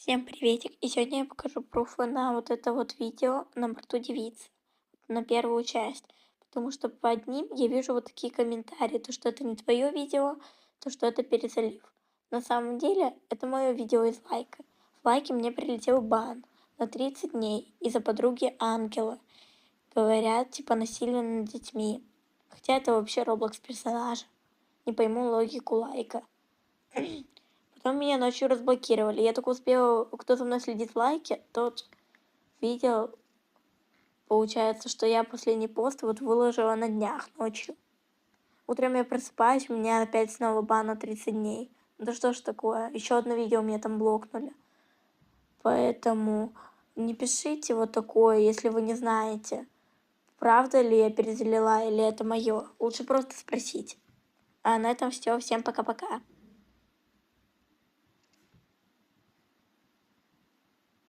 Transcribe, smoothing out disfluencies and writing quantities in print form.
Всем приветик! И сегодня я покажу пруфы на вот это вот видео на борту девицы, на первую часть. Потому что под ним я вижу вот такие комментарии, то что это не твое видео, то что это перезалив. На самом деле это мое видео из лайка. В лайке мне прилетел бан на 30 дней из-за подруги Ангела. Говорят, типа насилие над детьми. Хотя это вообще Роблокс персонаж. Не пойму логику лайка. Потом меня ночью разблокировали. Я только успела, кто за мной следит в лайке, тот видел, получается, что я последний пост вот выложила на днях ночью. Утром я просыпаюсь, у меня опять снова бан на 30 дней. Да что ж такое? Еще одно видео мне там блокнули. Поэтому не пишите вот такое, если вы не знаете, правда ли я перезалила или это мое. Лучше просто спросить. А на этом все. Всем пока-пока.